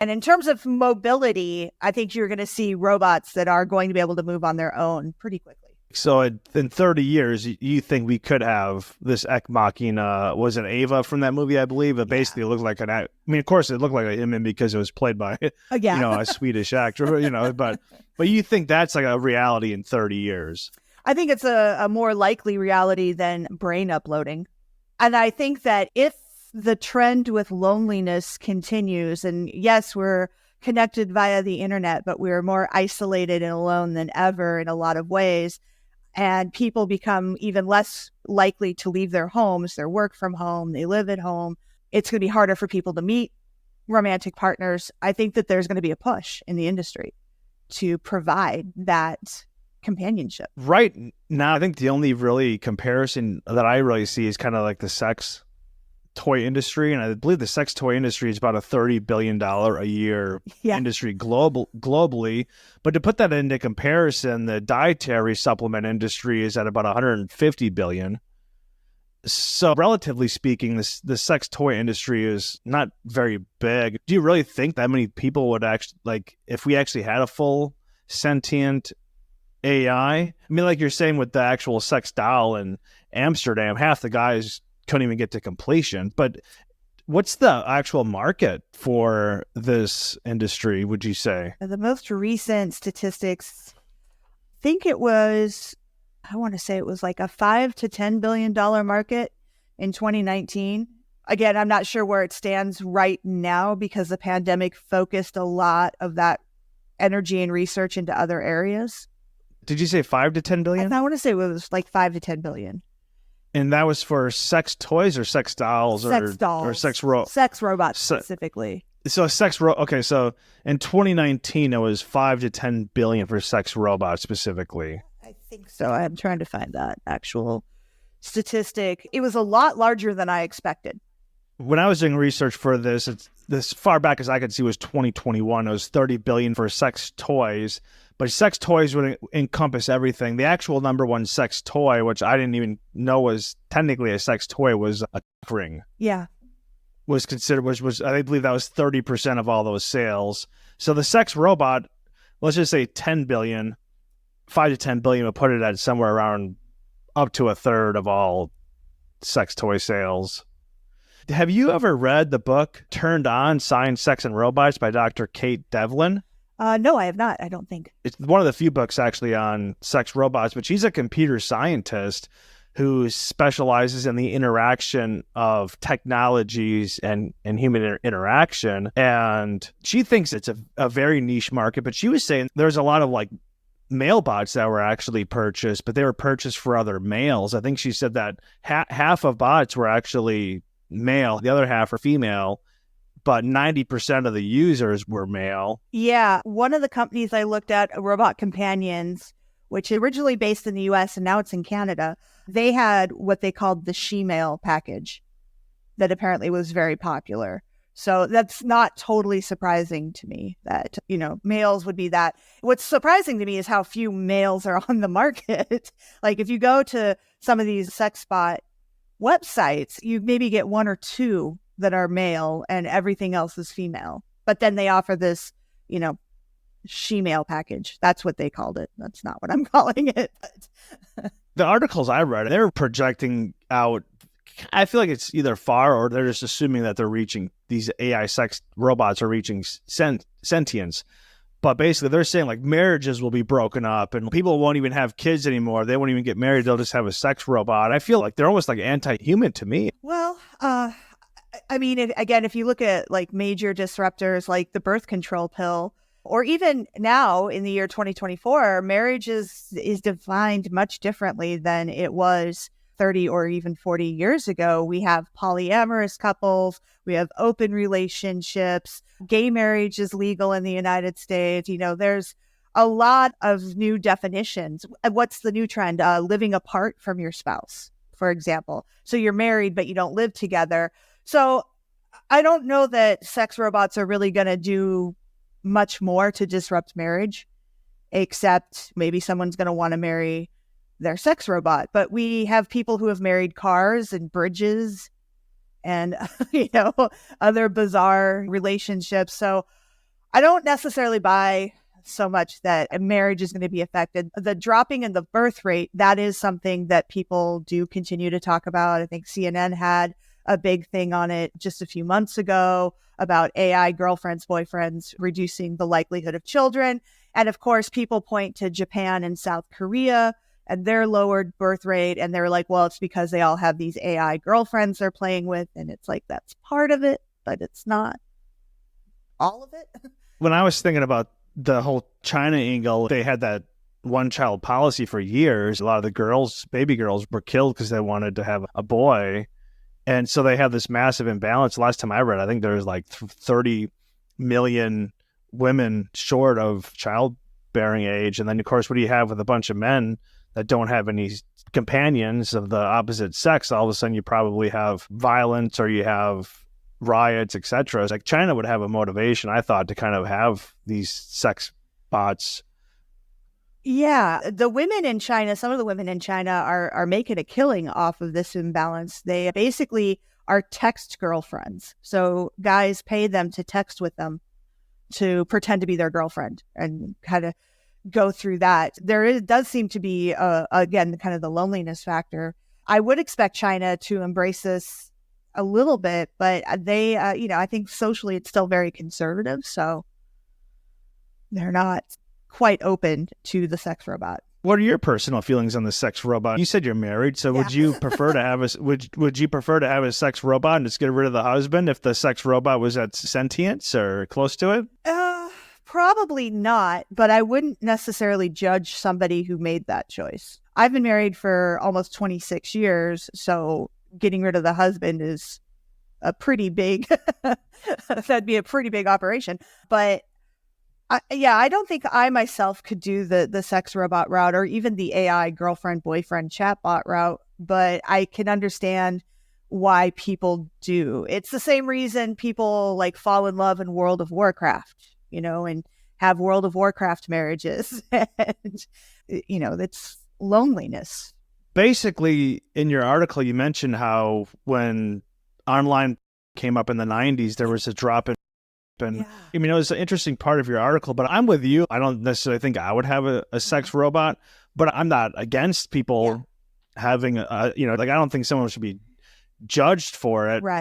And in terms of mobility, I think you're going to see robots that are going to be able to move on their own pretty quickly. So in 30 years, you think we could have this Ex Machina, was it Ava from that movie, I believe? It basically looked like of course, it looked like a human because it was played by, a Swedish actor, but you think that's like a reality in 30 years? I think it's a more likely reality than brain uploading. And I think that if the trend with loneliness continues, and yes, we're connected via the internet, but we're more isolated and alone than ever in a lot of ways, and people become even less likely to leave their homes, they work from home, they live at home, it's going to be harder for people to meet romantic partners. I think that there's going to be a push in the industry to provide that companionship. Right now, I think the only really comparison that I really see is kind of like the sex toy industry. And I believe the sex toy industry is about a $30 billion a year industry globally. But to put that into comparison, the dietary supplement industry is at about 150 billion. So relatively speaking, the sex toy industry is not very big. Do you really think that many people would actually, like, if we actually had a full sentient AI? I mean, like you're saying with the actual sex doll in Amsterdam, half the guys couldn't even get to completion. But what's the actual market for this industry, would you say? The most recent statistics, I think it was, I want to say it was like a $5 to $10 billion market in 2019. Again, I'm not sure where it stands right now because the pandemic focused a lot of that energy and research into other areas. Did you say 5 to 10 billion? I want to say it was like 5 to 10 billion. And that was for sex toys or sex dolls? Sex dolls. Or sex robots specifically. So okay, so in 2019 it was 5 to 10 billion for sex robots specifically. I think so. I'm trying to find that actual statistic. It was a lot larger than I expected. When I was doing research for this, this far back as I could see was 2021. It was 30 billion for sex toys. But sex toys would encompass everything. The actual number one sex toy, which I didn't even know was technically a sex toy, was a ring. Yeah. Was considered, was I believe that was 30% of all those sales. So the sex robot, let's just say 10 billion, 5 to 10 billion would put it at somewhere around up to a third of all sex toy sales. Have you ever read the book Turned On, Science, Sex, and Robots by Dr. Kate Devlin? No, I have not, I don't think. It's one of the few books actually on sex robots, but she's a computer scientist who specializes in the interaction of technologies and human interaction. And she thinks it's a very niche market, but she was saying there's a lot of like male bots that were actually purchased, but they were purchased for other males. I think she said that half of bots were actually male, the other half are female, but 90% of the users were male. Yeah. One of the companies I looked at, Robot Companions, which originally based in the US and now it's in Canada, they had what they called the she-male package that apparently was very popular. So that's not totally surprising to me that, males would be that. What's surprising to me is how few males are on the market. Like if you go to some of these sex bot websites, you maybe get one or two that are male and everything else is female. But then they offer this, she-male package. That's what they called it. That's not what I'm calling it. But the articles I read, they're projecting out, I feel like it's either far or they're just assuming that these AI sex robots are reaching sentience. But basically they're saying like marriages will be broken up and people won't even have kids anymore. They won't even get married. They'll just have a sex robot. I feel like they're almost like anti-human to me. Well, I mean, if you look at like major disruptors like the birth control pill, or even now in the year 2024, marriage is defined much differently than it was 30 or even 40 years ago. We have polyamorous couples, we have open relationships, gay marriage is legal in the United States. There's a lot of new definitions. What's the new trend? Living apart from your spouse, for example. So you're married, but you don't live together. So I don't know that sex robots are really going to do much more to disrupt marriage, except maybe someone's going to want to marry their sex robot. But we have people who have married cars and bridges and, other bizarre relationships. So I don't necessarily buy so much that a marriage is going to be affected. The dropping in the birth rate, that is something that people do continue to talk about. I think CNN had a big thing on it just a few months ago about AI girlfriends, boyfriends, reducing the likelihood of children. And of course, people point to Japan and South Korea and their lowered birth rate. And they're like, well, it's because they all have these AI girlfriends they're playing with. And it's like, that's part of it, but it's not all of it. When I was thinking about the whole China angle, they had that one child policy for years. A lot of the girls, baby girls, were killed because they wanted to have a boy. And so they have this massive imbalance. Last time I read, I think there was like 30 million women short of childbearing age. And then, of course, what do you have with a bunch of men that don't have any companions of the opposite sex? All of a sudden, you probably have violence or you have riots, etc. It's like China would have a motivation, I thought, to kind of have these sex bots. Yeah, the women in China, some of the women in China are making a killing off of this imbalance. They basically are text girlfriends. So guys pay them to text with them to pretend to be their girlfriend and kind of go through that. Does seem to be, again, kind of the loneliness factor. I would expect China to embrace this a little bit, but they, I think socially it's still very conservative. So they're not quite open to the sex robot. What are your personal feelings on the sex robot? You said you're married, so would you prefer to have would you prefer to have a sex robot and just get rid of the husband if the sex robot was at sentience or close to it? Probably not, but I wouldn't necessarily judge somebody who made that choice. I've been married for almost 26 years, so getting rid of the husband is a pretty big that'd be a pretty big operation. But I don't think I myself could do the sex robot route or even the AI girlfriend boyfriend chatbot route, but I can understand why people do. It's the same reason people like fall in love in World of Warcraft, and have World of Warcraft marriages. And, it's loneliness. Basically, in your article, you mentioned how when online came up in the 90s, there was a drop in. And I mean, it was an interesting part of your article, but I'm with you. I don't necessarily think I would have a sex robot, but I'm not against people having I don't think someone should be judged for it. Right.